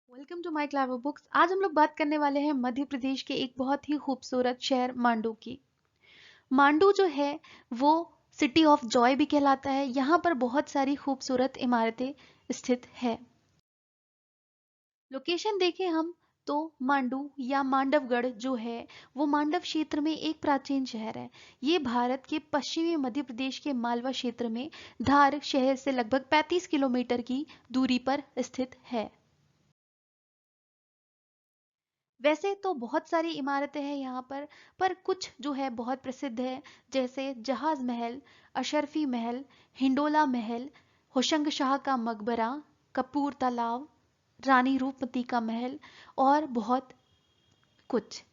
Welcome to my Clover Books. आज हम लोग बात करने वाले हैं मध्य प्रदेश के एक बहुत ही खूबसूरत शहर मांडू की। मांडू जो है वो सिटी ऑफ जॉय भी कहलाता है। यहाँ पर बहुत सारी खूबसूरत इमारतें स्थित है। लोकेशन देखें हम तो मांडू या मांडवगढ़ जो है वो मांडव क्षेत्र में एक प्राचीन शहर है। ये भारत के पश्चिमी मध्य प्रदेश के मालवा क्षेत्र में धार शहर से लगभग 35 किलोमीटर की दूरी पर स्थित है। वैसे तो बहुत सारी इमारतें हैं यहाँ पर कुछ जो है बहुत प्रसिद्ध है, जैसे जहाज महल, अशरफी महल, हिंडोला महल, होशंग शाह का मकबरा, कपूर तालाब, रानी रूपमती का महल और बहुत कुछ।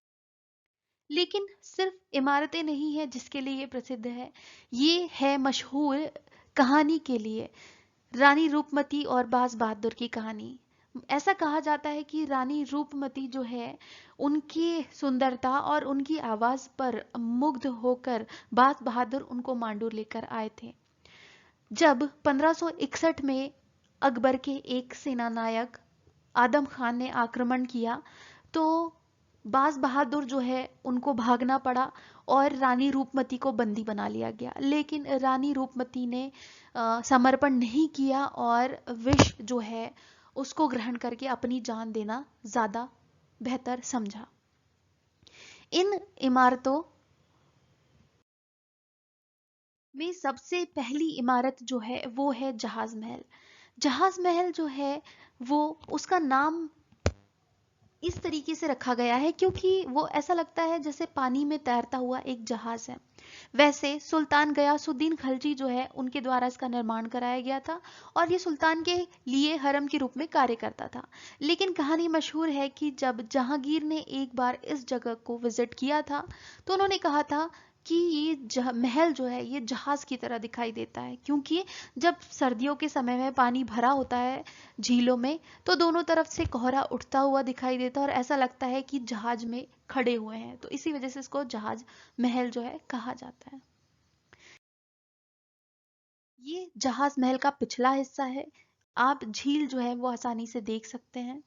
लेकिन सिर्फ इमारतें नहीं है जिसके लिए ये प्रसिद्ध है, ये है मशहूर कहानी के लिए, रानी रूपमती और बाज बहादुर की कहानी। ऐसा कहा जाता है कि रानी रूपमती जो है उनकी सुंदरता और उनकी आवाज पर मुग्ध होकर बाज बहादुर उनको मांडू लेकर आए थे। जब 1561 में अकबर के एक सेनानायक आदम खान ने आक्रमण किया तो बाज बहादुर जो है उनको भागना पड़ा और रानी रूपमती को बंदी बना लिया गया। लेकिन रानी रूपमती ने समर्पण नहीं किया और विष जो है उसको ग्रहण करके अपनी जान देना ज्यादा बेहतर समझा। इन इमारतों में सबसे पहली इमारत जो है वो है जहाज महल। जहाज महल जो है वो उसका नाम इस तरीके से रखा गया है क्योंकि वो ऐसा लगता है जैसे पानी में तैरता हुआ एक जहाज है। वैसे सुल्तान गयासुद्दीन खलजी जो है उनके द्वारा इसका निर्माण कराया गया था और ये सुल्तान के लिए हरम के रूप में कार्य करता था। लेकिन कहानी मशहूर है कि जब जहांगीर ने एक बार इस जगह को विजिट किया था तो उन्होंने कहा था कि ये महल जो है ये जहाज की तरह दिखाई देता है, क्योंकि जब सर्दियों के समय में पानी भरा होता है झीलों में तो दोनों तरफ से कोहरा उठता हुआ दिखाई देता है और ऐसा लगता है कि जहाज में खड़े हुए हैं, तो इसी वजह से इसको जहाज महल जो है कहा जाता है। ये जहाज महल का पिछला हिस्सा है। आप झील जो है वो आसानी से देख सकते हैं।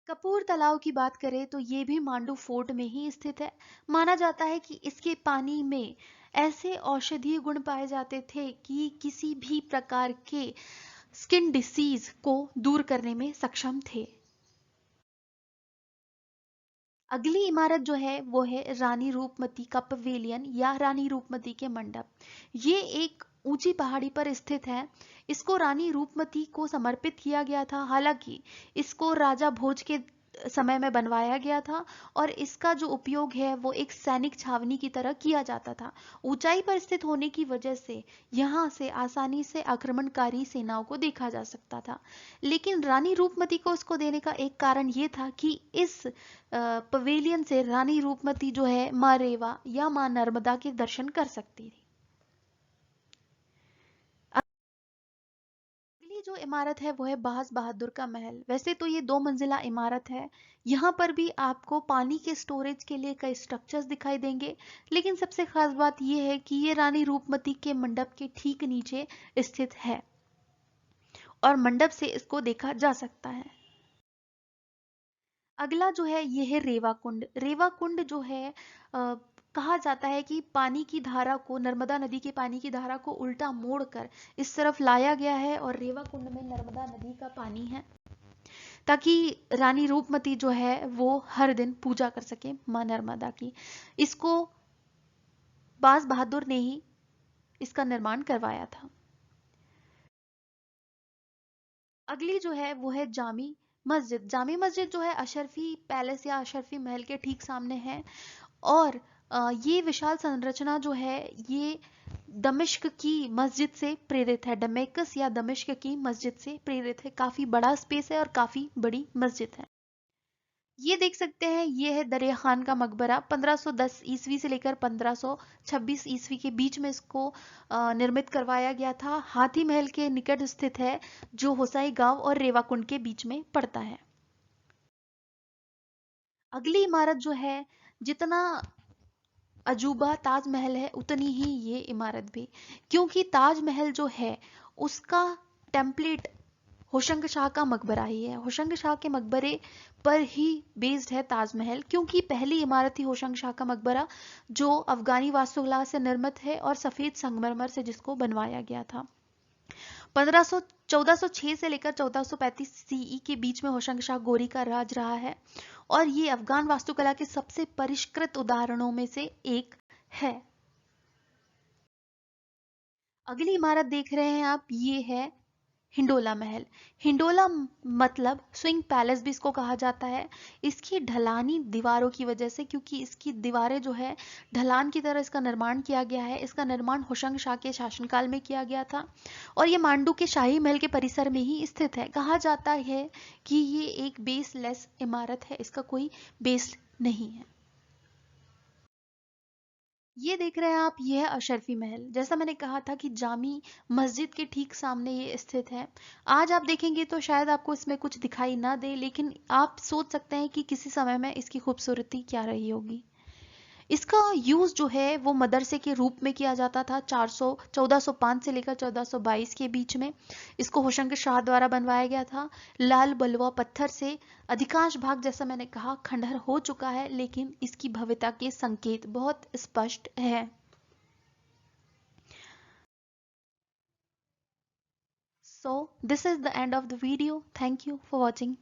कपूर तालाब की बात करें तो ये भी मांडू फोर्ट में ही स्थित है। माना जाता है कि इसके पानी में ऐसे औषधीय गुण पाए जाते थे कि किसी भी प्रकार के स्किन डिसीज को दूर करने में सक्षम थे। अगली इमारत जो है वो है रानी रूपमती का पवेलियन या रानी रूपमती के मंडप। ये एक ऊंची पहाड़ी पर स्थित है। इसको रानी रूपमती को समर्पित किया गया था। हालांकि इसको राजा भोज के समय में बनवाया गया था और इसका जो उपयोग है वो एक सैनिक छावनी की तरह किया जाता था। ऊंचाई पर स्थित होने की वजह से यहाँ से आसानी से आक्रमणकारी सेनाओं को देखा जा सकता था। लेकिन रानी रूपमती को इसको देने का एक कारण ये था कि इस पवेलियन से रानी रूपमती जो है माँ रेवा या माँ नर्मदा के दर्शन कर सकती थी। अगली जो इमारत है वो है बाज बहादुर का महल। वैसे तो ये 2 मंजिला इमारत है। यहाँ पर भी आपको पानी के स्टोरेज के लिए कई स्ट्रक्चर्स दिखाई देंगे, लेकिन सबसे खास बात यह है कि ये रानी रूपमती के मंडप के ठीक नीचे स्थित है और मंडप से इसको देखा जा सकता है। अगला जो है ये है रेवा कुंड। रेवा कुंड जो है कहा जाता है कि पानी की धारा को, नर्मदा नदी के पानी की धारा को उल्टा मोड़कर इस तरफ लाया गया है और रेवा कुंड में नर्मदा नदी का पानी है ताकि रानी रूपमती जो है वो हर दिन पूजा कर सके माँ नर्मदा की। इसको बाज बहादुर ने ही इसका निर्माण करवाया था। अगली जो है वो है जामी मस्जिद। जामी मस्जिद जो है अशरफी पैलेस या अशरफी महल के ठीक सामने है और ये विशाल संरचना जो है ये दमिश्क की मस्जिद से प्रेरित है। डमेकस या दमिश्क की मस्जिद से प्रेरित है। काफी बड़ा स्पेस है और काफी बड़ी मस्जिद है। ये देख सकते हैं ये है दरिया खान का मकबरा। 1510 ईस्वी से लेकर 1526 ईस्वी के बीच में इसको निर्मित करवाया गया था। हाथी महल के निकट स्थित है जो होसाई गांव और रेवाकुंड के बीच में पड़ता है। अगली इमारत जो है, जितना अजूबा ताजमहल है उतनी ही ये इमारत भी, क्योंकि ताजमहल जो है उसका टेम्पलेट होशंग शाह का मकबरा ही है। होशंग शाह के मकबरे पर ही बेस्ड है ताजमहल, क्योंकि पहली इमारत थी होशंग शाह का मकबरा जो अफगानी वास्तुकला से निर्मित है और सफेद संगमरमर से जिसको बनवाया गया था। 1406 से लेकर 1435 सीई के बीच में होशंग शाह गोरी का राज रहा है और ये अफगान वास्तुकला के सबसे परिष्कृत उदाहरणों में से एक है। अगली इमारत देख रहे हैं आप, ये है हिंडोला महल। हिंडोला मतलब स्विंग पैलेस भी इसको कहा जाता है, इसकी ढलानी दीवारों की वजह से, क्योंकि इसकी दीवारें जो है ढलान की तरह इसका निर्माण किया गया है। इसका निर्माण होशंग शाह के शासनकाल में किया गया था और ये मांडू के शाही महल के परिसर में ही स्थित है। कहा जाता है कि ये एक बेसलेस इमारत है, इसका कोई बेस नहीं है। ये देख रहे हैं आप, ये है अशरफी महल। जैसा मैंने कहा था कि जामी मस्जिद के ठीक सामने ये स्थित है। आज आप देखेंगे तो शायद आपको इसमें कुछ दिखाई ना दे, लेकिन आप सोच सकते हैं कि किसी समय में इसकी खूबसूरती क्या रही होगी। इसका यूज जो है वो मदरसे के रूप में किया जाता था 1405 से लेकर 1422 के बीच में। इसको होशंग शाह द्वारा बनवाया गया था लाल बलुआ पत्थर से। अधिकांश भाग, जैसा मैंने कहा, खंडहर हो चुका है, लेकिन इसकी भव्यता के संकेत बहुत स्पष्ट है। So this is the end of the video. Thank you for watching.